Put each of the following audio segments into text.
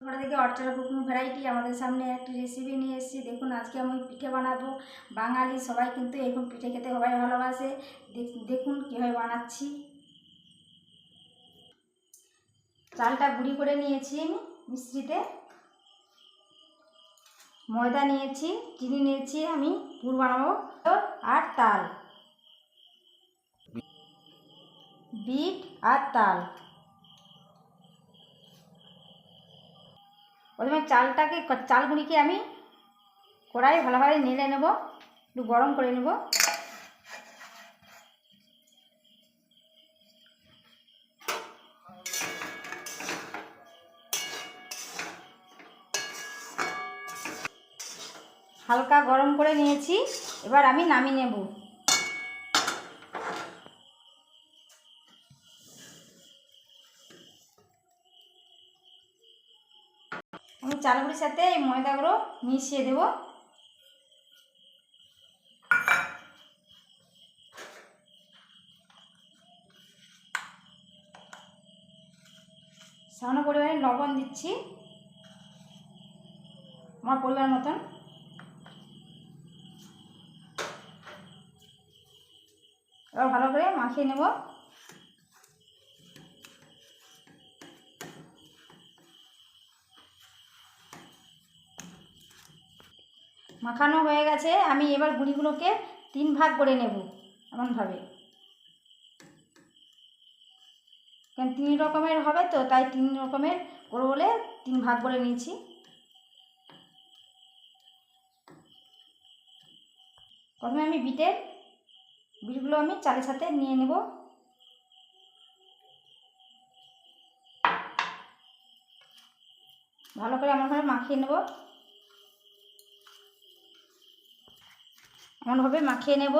ওটা থেকে অর্চনা cooking variety আমাদের সামনে একটি রেসিপি নিয়ে এসেছি। দেখুন আজকে আমি পিঠে বানাবো। বাঙালি সবাই কিন্তু এখন পিঠে খেতে সবাই ভালোবাসে। দেখুন কীভাবে বানাচ্ছি। চালটা গুঁড়ি করে নিয়েছি আমি মিশ্রিতে, ময়দা নিয়েছি, চিনি নিয়েছি, আমি পুর বানাবো, আর তাল, বিট আর তাল। প্রথমে চাল গুঁড়িকে আমি কড়াই ভালোভাবে নেড়ে নেব, একটু গরম করে নেব। হালকা গরম করে নিয়েছি, এবার আমি নামিয়ে নেব। আমি চালগুলির সাথে এই ময়দাগুলো মিশিয়ে দেব। সামান্য পরিমাণে লবণ দিচ্ছি, আমার পরিমাণ মতন। এবার ভালো করে মাখিয়ে নেব। মাখানো হয়ে গেছে, আমি এবার গুঁড়িগুলোকে 3 ভাগ করে নেব এমনভাবে, কারণ 3 রকমের হবে তো, তাই 3 রকমের করবো বলে 3 ভাগ করে নিয়েছি। প্রথমে আমি বিটগুলো আমি চালের সাথে নিয়ে নেব। ভালো করে এমনভাবে মাখিয়ে নেব, এমনভাবে মাখিয়ে নেব।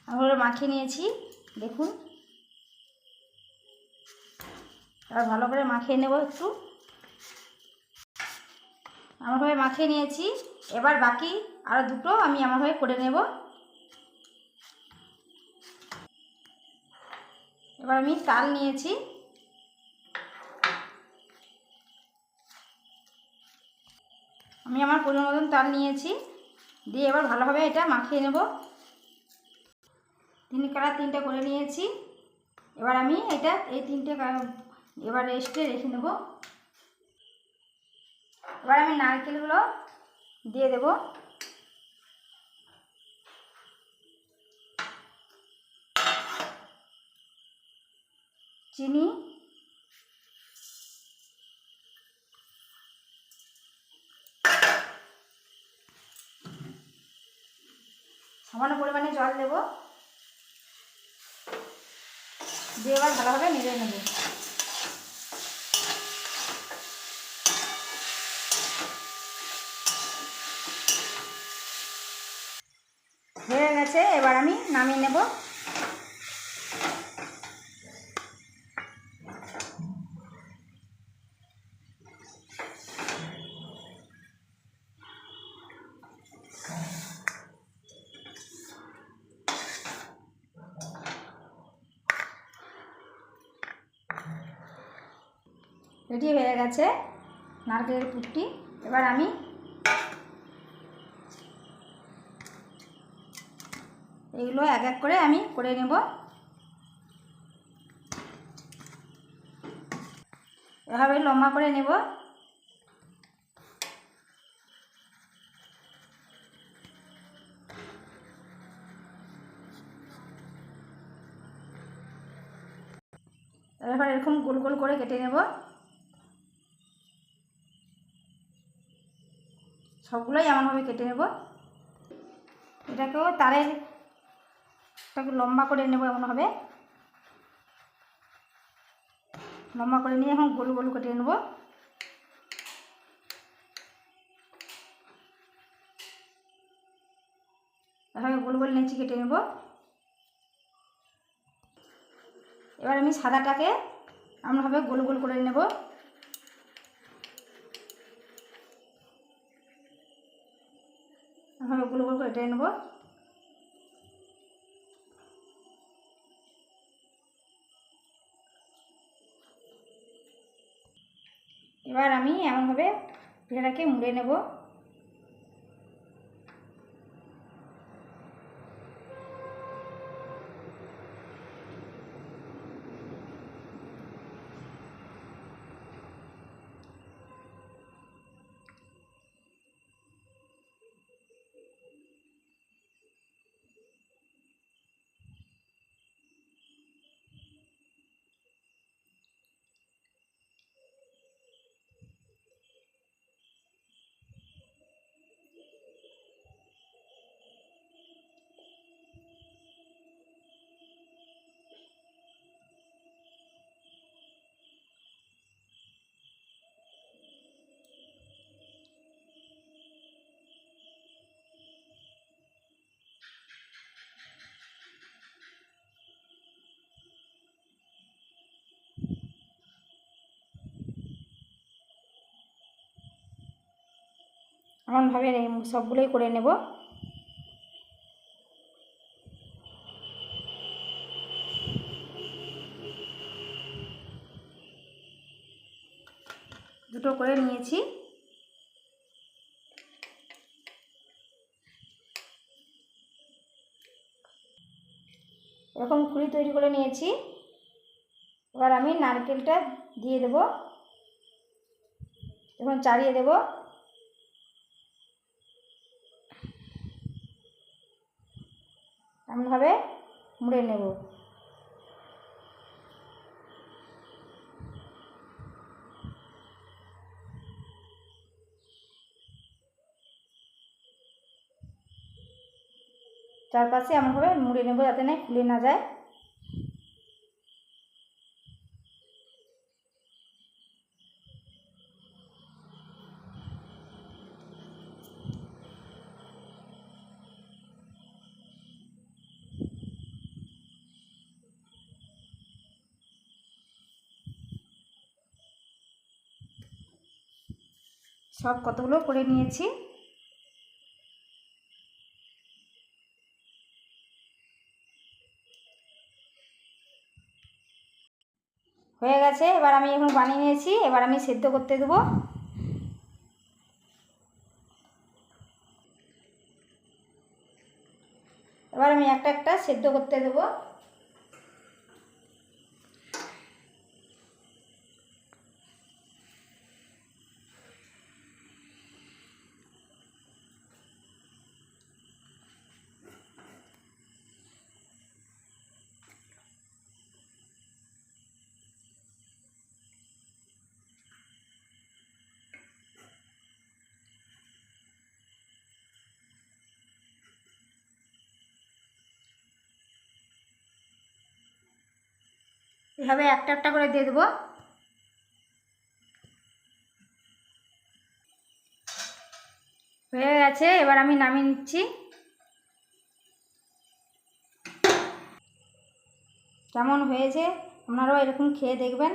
এমনভাবে মাখিয়ে নিয়েছি, দেখুন। এবার ভালো করে মাখিয়ে নেব একটু। এমনভাবে মাখিয়ে নিয়েছি, এবার বাকি আরও দুটো আমি এমনভাবে করে নেব। এবার আমি তাল নিয়েছি, আমি আমার পরিমাণ মতন তাল নিয়েছি, দিয়ে এবার ভালোভাবে এটা মাখিয়ে নেব। 3 কালার 3টা করে নিয়েছি। এবার আমি এই 3টে এবার রেস্টে রেখে নেব। এবার আমি নারকেলগুলো দিয়ে দেব। চিনি, সামান্য পরিমাণে জল দেব, দিয়ে এবার ভালোভাবে নেড়ে নেব। হয়ে গেছে, এবার আমি নামিয়ে নেব। রেডি হয়ে গেছে নারকেলের পুরটি। এবার আমি এগুলো এক এক করে আমি করে নেব। এভাবে লম্বা করে নেব। এবার এরকম গোল গোল করে কেটে নেব। সবগুলোই এমনভাবে কেটে নেব। এটাকেও এটাকে লম্বা করে নেব, এমনভাবে লম্বা করে নিয়ে এখন গোল গোল কেটে নেব। এভাবে গোল গোল নেচি কেটে নেব। এবার আমি সাদাটাকে এমনভাবে গোল গোল করে নেব। এভাবে গোল গোল করে কেটে নেব। এবার আমি এমনভাবে পিঠাটাকে মুড়ে নেব। এমনভাবে সবগুলোই করে নেব। দুটো করে নিয়েছি। এরকম কুলি তৈরি করে নিয়েছি। এবার আমি নারকেলটা দিয়ে দেব, এখন চাড়িয়ে দেব। এমনভাবে মুড়ে নেব। চারপাশে এমনভাবে মুড়ে নেব যাতে না খুলে না যায়। সব কতগুলো করে নিয়েছি। হয়ে গেছে। এবার আমি এখন বানিয়ে নিয়েছি, এবার আমি সেদ্ধ করতে দেবো। এবার আমি একটা একটা সেদ্ধ করতে দেবো। এভাবে একটা একটা করে দিয়ে দেবো। হয়ে গেছে, এবার আমি নামিয়ে নিচ্ছি। কেমন হয়েছে আপনারাও এরকম খেয়ে দেখবেন।